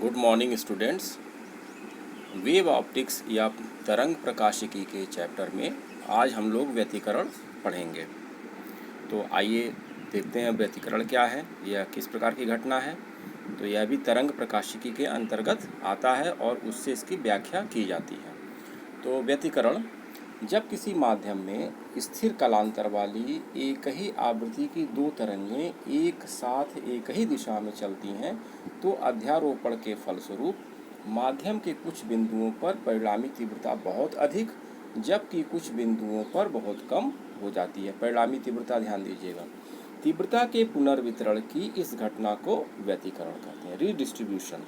Good morning students. Wave optics या तरंग प्रकाशिकी के चैप्टर में आज हम लोग व्यतिकरण पढ़ेंगे। तो आइए देखते हैं व्यतिकरण क्या है, यह किस प्रकार की घटना है। तो यह भी तरंग प्रकाशिकी के अंतर्गत आता है और उससे इसकी व्याख्या की जाती है। तो व्यतिकरण जब किसी माध्यम में स्थिर कलांतर वाली एक ही आवृत्ति की दो तरंगें एक साथ एक ही दिशा में चलती हैं तो अध्यारोपण के फलस्वरूप माध्यम के कुछ बिंदुओं पर परिणामी तीव्रता बहुत अधिक जबकि कुछ बिंदुओं पर बहुत कम हो जाती है। परिणामी तीव्रता ध्यान दीजिएगा। तीव्रता के पुनर्वितरण की इस घटना को व्यतिकरण कहते हैं, रीडिस्ट्रीब्यूशन।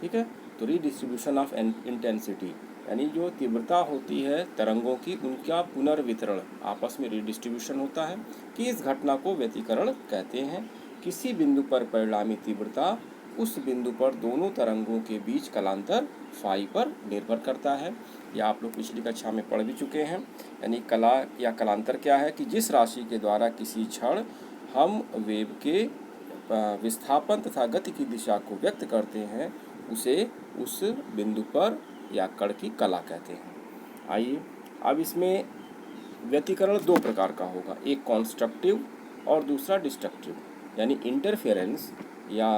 ठीक है, तो रीडिस्ट्रीब्यूशन ऑफ इंटेंसिटी यानी जो तीव्रता होती है तरंगों की उनका पुनर्वितरण, आपस में रीडिस्ट्रीब्यूशन होता है कि इस घटना को व्यतिकरण कहते हैं। किसी बिंदु पर परिणामी तीव्रता उस बिंदु पर दोनों तरंगों के बीच कलांतर फाई पर निर्भर करता है। यह आप लोग पिछली कक्षा में पढ़ भी चुके हैं। यानी कला या कलांतर क्या है कि जिस राशि के द्वारा किसी क्षण हम वेव के विस्थापन तथा गति की दिशा को व्यक्त करते हैं उसे उस बिंदु पर या कण की कला कहते हैं। आइए अब इसमें व्यतिकरण दो प्रकार का होगा, एक कॉन्स्ट्रक्टिव और दूसरा डिस्ट्रक्टिव। यानी इंटरफेरेंस या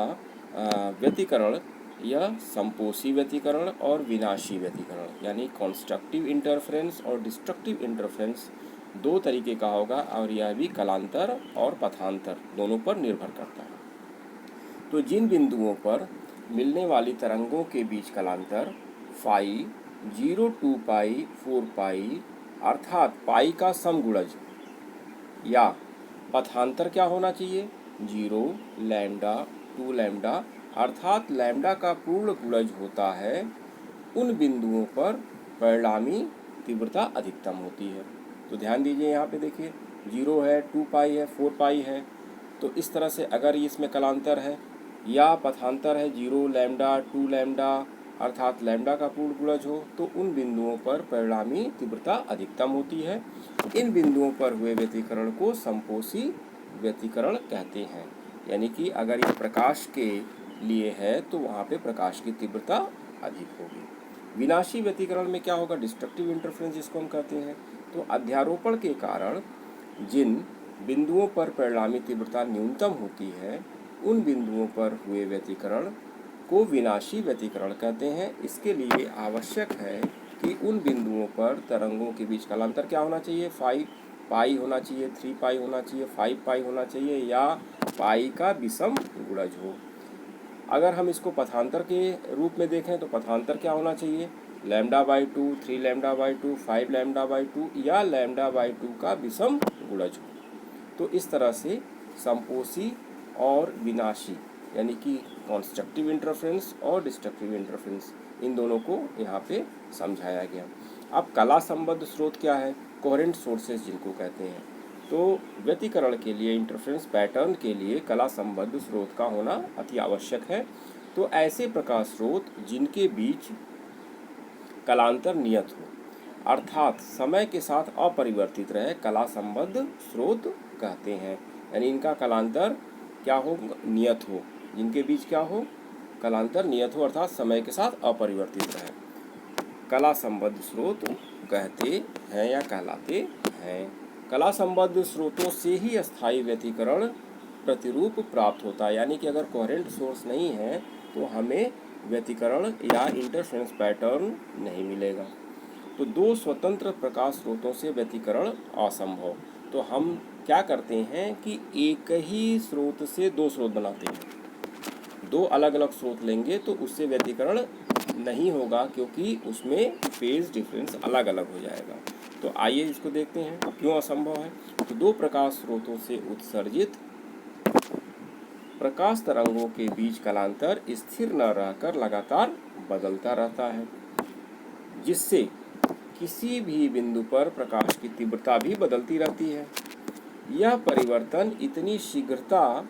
व्यतिकरण या संपोषी व्यतिकरण और विनाशी व्यतिकरण। यानी कॉन्स्ट्रक्टिव इंटरफेरेंस और डिस्ट्रक्टिव इंटरफेरेंस दो तरीके का होगा और यह भी कलांतर और पथांतर दोनों पर निर्भर करता है। तो जिन बिंदुओं पर मिलने वाली तरंगों के बीच कलांतर फाई 0 2 पाई 4 पाई अर्थात पाई का समगुणज या पथांतर क्या होना चाहिए 0 लैम्डा 2 लैम्डा अर्थात लैम्डा का पूर्ण गुणज होता है, उन बिंदुओं पर परिणामी तीव्रता अधिकतम होती है। तो ध्यान दीजिए, यहाँ पे देखिए 0 है, 2 पाई है, 4 पाई है। तो इस तरह से अगर इसमें कलांतर है या पथांतर है 0 लैम्डा 2 लैम्डा अर्थात लैम्डा का पूर्ण गुणज हो तो उन बिंदुओं पर परिणामी तीव्रता अधिकतम होती है। इन बिंदुओं पर हुए व्यतिकरण को संपोषी व्यतिकरण कहते हैं। यानी कि अगर ये प्रकाश के लिए है तो वहाँ पे प्रकाश की तीव्रता अधिक होगी। विनाशी व्यतिकरण में क्या होगा, डिस्ट्रक्टिव इंटरफेरेंस जिसको हम कहते हैं। तो अध्यारोपण के कारण जिन बिंदुओं पर परिणामी तीव्रता न्यूनतम होती है उन बिंदुओं पर हुए व्यतिकरण को विनाशी व्यतिकरण कहते हैं। इसके लिए आवश्यक है कि उन बिंदुओं पर तरंगों के बीच कलांतर क्या होना चाहिए, 5 पाई होना चाहिए, 3 पाई होना चाहिए, 5 पाई होना चाहिए या पाई का विषम गुणज हो। अगर हम इसको पथांतर के रूप में देखें तो पथांतर क्या होना चाहिए, lambda by 2, 3 lambda by 2, 5 lambda by 2 या लैम्डा बाई 2 का विषम गुणज हो। तो इस तरह से संपोषी और विनाशी यानी कि कॉन्स्ट्रक्टिव इंटरफेरेंस और डिस्ट्रक्टिव इंटरफेरेंस इन दोनों को यहाँ पे समझाया गया। अब कला संबद्ध स्रोत क्या है, कोहेरेंट सोर्सेज जिनको कहते हैं। तो व्यतिकरण के लिए इंटरफेरेंस पैटर्न के लिए कला संबद्ध स्रोत का होना अति आवश्यक है। तो ऐसे प्रकाश स्रोत जिनके बीच कलांतर नियत हो अर्थात समय के साथ अपरिवर्तित रहे कला संबद्ध स्रोत कहते हैं। यानी इनका कलांतर क्या हो, नियत हो, जिनके बीच क्या हो, कलांतर नियत हो अर्थात समय के साथ अपरिवर्तित रहे, कला संबद्ध स्रोत कहते हैं या कहलाते हैं। कला संबद्ध स्रोतों से ही अस्थायी व्यतिकरण प्रतिरूप प्राप्त होता है। यानी कि अगर कोहेरेंट सोर्स नहीं है तो हमें व्यतिकरण या इंटरफेरेंस पैटर्न नहीं मिलेगा। तो दो स्वतंत्र प्रकाश स्रोतों से व्यतिकरण असंभव। तो हम क्या करते हैं कि एक ही स्रोत से दो स्रोत बनाते हैं, दो अलग अलग स्रोत लेंगे तो उससे व्यतिकरण नहीं होगा क्योंकि उसमें फेज डिफरेंस अलग अलग हो जाएगा। तो आइए इसको देखते हैं क्यों असंभव है। तो दो प्रकाश स्रोतों से उत्सर्जित प्रकाश तरंगों के बीच कलांतर स्थिर न रहकर लगातार बदलता रहता है, जिससे किसी भी बिंदु पर प्रकाश की तीव्रता भी बदलती रहती है। यह परिवर्तन इतनी शीघ्रता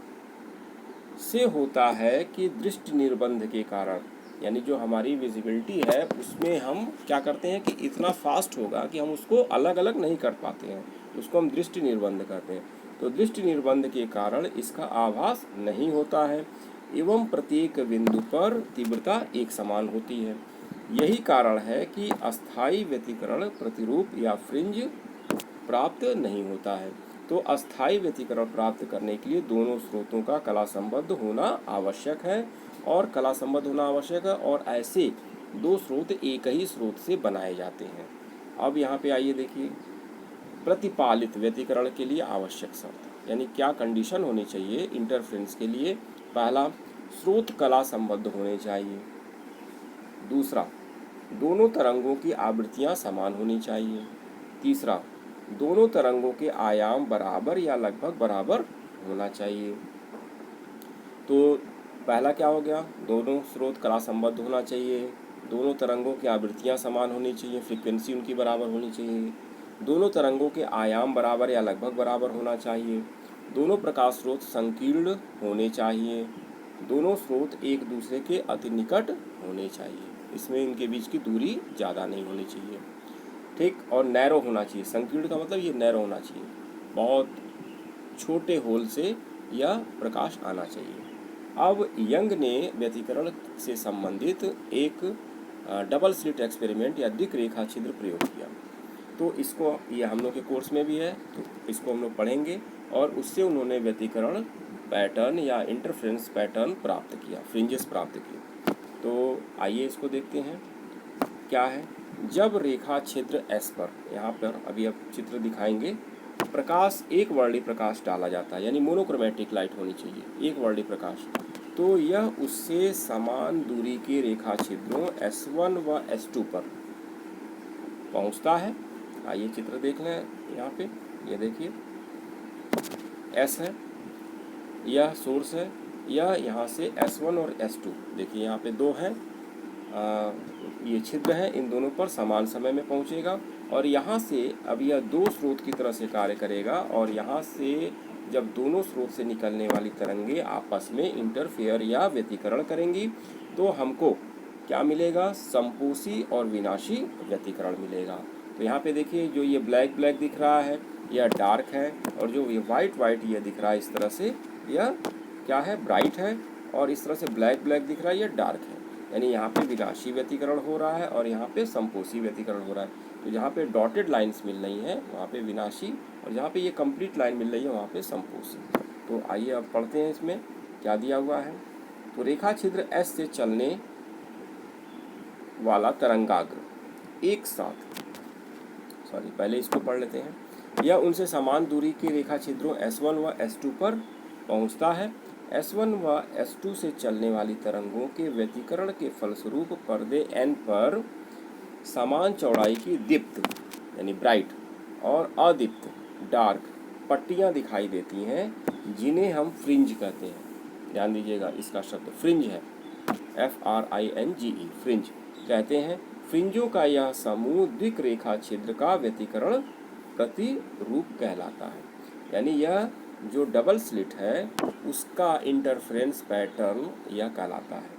से होता है कि दृष्टि निर्बंध के कारण, यानी जो हमारी विजिबिलिटी है उसमें हम क्या करते हैं कि इतना फास्ट होगा कि हम उसको अलग अलग नहीं कर पाते हैं, उसको हम दृष्टि निर्बंध कहते हैं। तो दृष्टि निर्बंध के कारण इसका आभास नहीं होता है। एवं प्रत्येक बिंदु पर तीव्रता एक समान होती है। यही कारण है कि अस्थायी व्यतिकरण प्रतिरूप या फ्रिंज प्राप्त नहीं होता है। तो अस्थायी व्यतिकरण प्राप्त करने के लिए दोनों स्रोतों का कला संबद्ध होना आवश्यक है, और कला संबद्ध होना आवश्यक है, और ऐसे दो स्रोत एक ही स्रोत से बनाए जाते हैं। अब यहाँ पे आइए देखिए, प्रतिपालित व्यतिकरण के लिए आवश्यक शर्त, यानी क्या कंडीशन होनी चाहिए इंटरफ्रेंस के लिए। पहला, स्रोत कला संबद्ध होने चाहिए। दूसरा, दोनों तरंगों की आवृत्तियां समान होनी चाहिए। तीसरा, दोनों तरंगों के आयाम बराबर या लगभग बराबर होना चाहिए। तो पहला क्या हो गया, दोनों स्रोत कला संबद्ध होना चाहिए, दोनों तरंगों की आवृत्तियां समान होनी चाहिए, फ्रीक्वेंसी उनकी बराबर होनी चाहिए, दोनों तरंगों के आयाम बराबर या लगभग बराबर होना चाहिए, दोनों प्रकाश स्रोत संकीर्ण होने चाहिए, दोनों स्रोत एक दूसरे के अति निकट होने चाहिए, इसमें इनके बीच की दूरी ज़्यादा नहीं होनी चाहिए, ठीक, और नैरो होना चाहिए। संकीर्ण का मतलब ये नैरो होना चाहिए, बहुत छोटे होल से यह प्रकाश आना चाहिए। अब यंग ने व्यतिकरण से संबंधित एक डबल स्लिट एक्सपेरिमेंट या दिक् रेखा छिद्र प्रयोग किया। तो इसको, ये हम लोग के कोर्स में भी है, तो इसको हम लोग पढ़ेंगे, और उससे उन्होंने व्यतिकरण पैटर्न या इंटरफ्रेंस पैटर्न प्राप्त किया, फ्रिंजेस प्राप्त किए। तो आइए इसको देखते हैं क्या है। जब रेखा छिद्र S पर, यहाँ पर अभी अब चित्र दिखाएंगे, प्रकाश एक वर्णी प्रकाश डाला जाता है, यानी मोनोक्रोमेटिक लाइट होनी चाहिए, एक वर्णी प्रकाश, तो यह उससे समान दूरी के रेखा छिद्रों S1 व S2 पर पहुंचता है। आइए चित्र देख लें, यहाँ पे ये देखिए, S है, यह सोर्स है, यह यहाँ से S1 और S2, देखिए यहाँ पे दो हैं, ये छिद्र है, इन दोनों पर समान समय में पहुँचेगा, और यहाँ से अब यह दो स्रोत की तरह से कार्य करेगा, और यहाँ से जब दोनों स्रोत से निकलने वाली तरंगे आपस में इंटरफेयर या व्यतिकरण करेंगी, तो हमको क्या मिलेगा, संपोषी और विनाशी व्यतिकरण मिलेगा। तो यहाँ पे देखिए, जो ये ब्लैक ब्लैक दिख रहा है यह डार्क है, और जो ये वाइट वाइट ये दिख रहा है इस तरह से, यह क्या है, ब्राइट है, और इस तरह से ब्लैक ब्लैक दिख रहा है यह डार्क है। यानी यहाँ पे विनाशी व्यतिकरण हो रहा है और यहाँ पे संपोषी व्यतिकरण हो रहा है। तो जहाँ पे डॉटेड लाइंस मिल रही हैं वहाँ पे विनाशी, और जहाँ पे ये कंप्लीट लाइन मिल रही है वहाँ पे संपोषी। तो आइए अब पढ़ते हैं इसमें क्या दिया हुआ है। तो रेखा छिद्र S से चलने वाला तरंगाग्र एक साथ, पहले इसको पढ़ लेते हैं। यह उनसे समान दूरी के रेखा छिद्रों S1 व S2 पर पहुँचता है। S1 व S2 से चलने वाली तरंगों के व्यतिकरण के फलस्वरूप पर्दे N पर समान चौड़ाई की दीप्त यानी ब्राइट और अदीप्त डार्क पट्टियाँ दिखाई देती हैं, जिन्हें हम फ्रिंज कहते हैं। ध्यान दीजिएगा, इसका शब्द फ्रिंज है, FRINGE, फ्रिंज कहते हैं। फ्रिंजों का यह समूह दिक् रेखा छिद्र का व्यतिकरण प्रतिरूप कहलाता है। यानी यह जो डबल स्लिट है उसका इंटरफ्रेंस पैटर्न यह कहलाता है।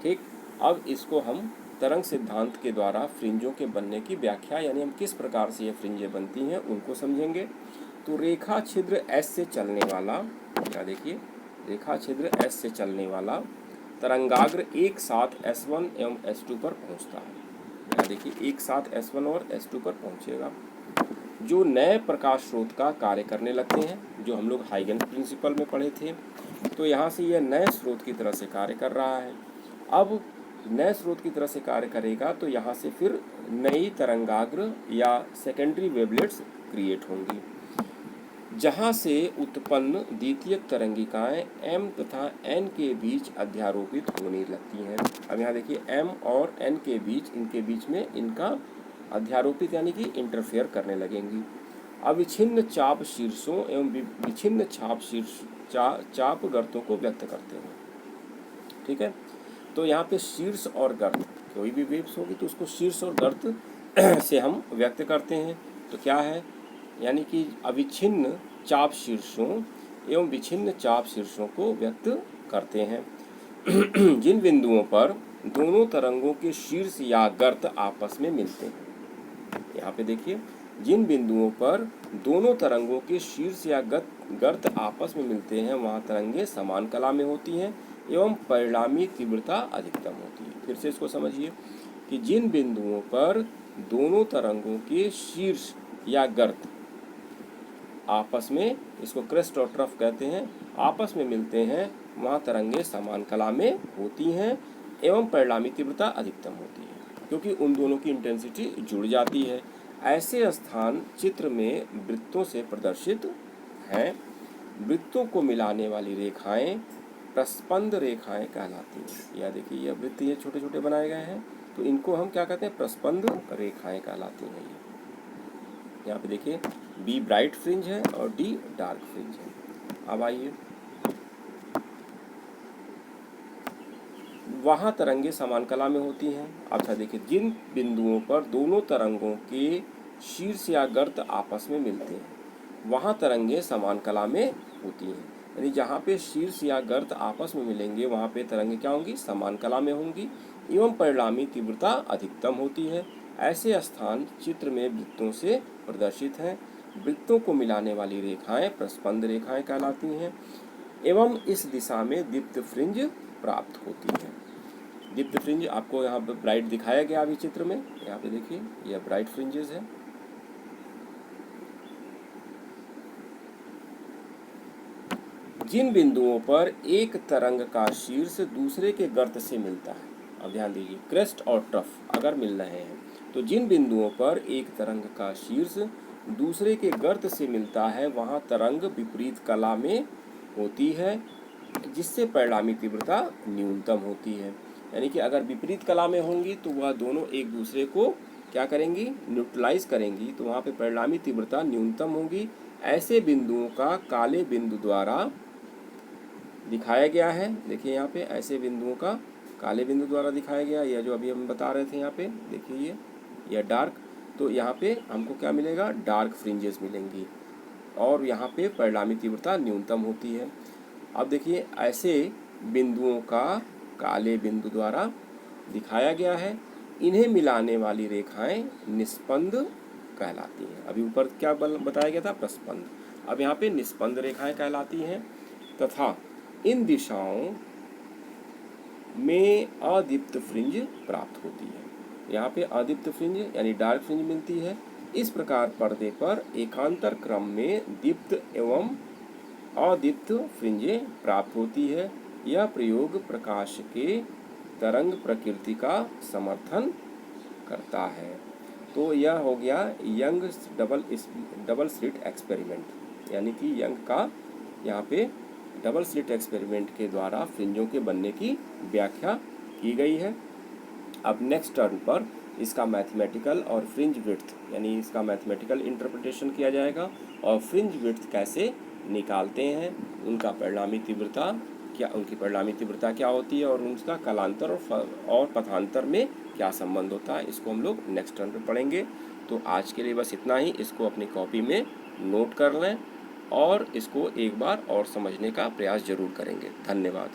ठीक, अब इसको हम तरंग सिद्धांत के द्वारा फ्रिंजों के बनने की व्याख्या, यानी हम किस प्रकार से ये फ्रिंजें बनती हैं उनको समझेंगे। तो रेखा छिद्र S से चलने वाला, क्या देखिए, रेखा छिद्र S से चलने वाला तरंगाग्र एक साथ S1 एवं S2 पर पहुंचता है। यहाँ देखिए, एक साथ S1 और S2 पर पहुंचेगा, जो नए प्रकाश स्रोत का कार्य करने लगते हैं, जो हम लोग हाइगेंस प्रिंसिपल में पढ़े थे। तो यहाँ से यह नए स्रोत की तरह से कार्य कर रहा है। अब नए स्रोत की तरह से कार्य करेगा तो यहाँ से फिर नई तरंगाग्र या सेकेंडरी वेवलेट्स क्रिएट होंगी, जहाँ से उत्पन्न द्वितीयक तरंगिकाएं M तथा N के बीच अध्यारोपित होने लगती हैं। अब यहाँ देखिए, M और N के बीच, इनके बीच में इनका अध्यारोपित यानी कि इंटरफेयर करने लगेंगी। अविच्छिन्न चाप शीर्षों एवं विच्छिन्न चाप गर्तों को व्यक्त करते हैं। ठीक है, तो यहाँ पे शीर्ष और गर्त, कोई भी वेव्स होगी तो उसको शीर्ष और गर्त से हम व्यक्त करते हैं। तो क्या है, यानी कि अविच्छिन्न चाप शीर्षों एवं विच्छिन्न चाप शीर्षों को व्यक्त करते हैं। जिन बिंदुओं पर दोनों तरंगों के शीर्ष या गर्त आपस में मिलते हैं, यहाँ पे देखिए, जिन बिंदुओं पर दोनों तरंगों के शीर्ष या गर्त आपस में मिलते हैं वहाँ तरंगें समान कला में होती हैं एवं परिणामी तीव्रता अधिकतम होती है। फिर से इसको समझिए कि जिन बिंदुओं पर दोनों तरंगों के शीर्ष या गर्त आपस में, इसको क्रेस्ट और ट्रफ कहते हैं, आपस में मिलते हैं वहाँ तरंगें समान कला में होती हैं एवं परिणामी तीव्रता अधिकतम होती है, क्योंकि उन दोनों की इंटेंसिटी जुड़ जाती है। ऐसे स्थान चित्र में वृत्तों से प्रदर्शित हैं। वृत्तों को मिलाने वाली रेखाएं प्रस्पंद रेखाएं कहलाती हैं। यह देखिए, यह वृत्त ये छोटे छोटे बनाए गए हैं, तो इनको हम क्या कहते हैं? प्रस्पंद रेखाएं कहलाती हैं। ये यहाँ पे देखिए, बी ब्राइट फ्रिंज है और डी डार्क फ्रिंज है। अब आइए, वहाँ तरंगे समान कला में होती हैं। अच्छा देखिए, जिन बिंदुओं पर दोनों तरंगों के शीर्ष या गर्त आपस में मिलते हैं वहाँ तरंगे समान कला में होती हैं। यानी जहाँ पे शीर्ष या गर्त आपस में मिलेंगे वहाँ पे तरंगे क्या होंगी? समान कला में होंगी एवं परिणामी तीव्रता अधिकतम होती है। ऐसे स्थान चित्र में वृत्तों से प्रदर्शित हैं। वृत्तों को मिलाने वाली रेखाएं प्रस्पंद रेखाएं कहलाती हैं एवं इस दिशा में दीप्त फ्रिंज प्राप्त होती है। दीप्त फ्रिंज आपको यहाँ पे ब्राइट दिखाया गया अभी चित्र में, यहाँ पे देखिए यह ब्राइट फ्रिंजेस है। जिन बिंदुओं पर एक तरंग का शीर्ष दूसरे के गर्त से मिलता है, अब ध्यान दीजिए, क्रेस्ट और ट्रफ अगर मिल रहे हैं तो जिन बिंदुओं पर एक तरंग का शीर्ष दूसरे के गर्त से मिलता है वहाँ तरंग विपरीत कला में होती है, जिससे परिणामी तीव्रता न्यूनतम होती है। यानी कि अगर विपरीत कला में होंगी तो वह दोनों एक दूसरे को क्या करेंगी? न्यूट्रलाइज करेंगी, तो वहाँ पे परिणामी तीव्रता न्यूनतम होगी। ऐसे बिंदुओं का काले बिंदु द्वारा दिखाया गया है। देखिए यहाँ पे ऐसे बिंदुओं का काले बिंदु द्वारा दिखाया गया, यह जो अभी हम बता रहे थे यहाँ पे देखिए यह डार्क, तो यहाँ पे हमको क्या मिलेगा? डार्क फ्रिंजेस मिलेंगी और यहाँ पे परिणामी तीव्रता न्यूनतम होती है। अब देखिए, ऐसे बिंदुओं का काले बिंदु द्वारा दिखाया गया है, इन्हें मिलाने वाली रेखाएं निस्पंद कहलाती हैं। अभी ऊपर क्या बताया गया था? प्रस्पंद। अब यहाँ पे निस्पंद रेखाएं कहलाती हैं तथा इन दिशाओं में अदीप्त फ्रिंज प्राप्त होती है। यहाँ पे अदीप्त फ्रिंज यानी डार्क फ्रिंज मिलती है। इस प्रकार पर्दे पर एकांतर क्रम में दीप्त एवं अदीप्त फ्रिंजें प्राप्त होती है। यह प्रयोग प्रकाश के तरंग प्रकृति का समर्थन करता है। तो यह हो गया यंग डबल स्लिट एक्सपेरिमेंट, यानी कि यंग का यहाँ पे डबल स्लिट एक्सपेरिमेंट के द्वारा फ्रिंजों के बनने की व्याख्या की गई है। अब नेक्स्ट टर्न पर इसका मैथमेटिकल और फ्रिंज विड्थ यानी इसका मैथमेटिकल इंटरप्रिटेशन किया जाएगा और फ्रिंज विड्थ कैसे निकालते हैं, उनका परिणामी तीव्रता उनकी परिणामी तीव्रता क्या होती है और उनका कालांतर और पथांतर में क्या संबंध होता है, इसको हम लोग नेक्स्ट टर्न पे पढ़ेंगे। तो आज के लिए बस इतना ही। इसको अपनी कॉपी में नोट कर लें और इसको एक बार और समझने का प्रयास जरूर करेंगे। धन्यवाद।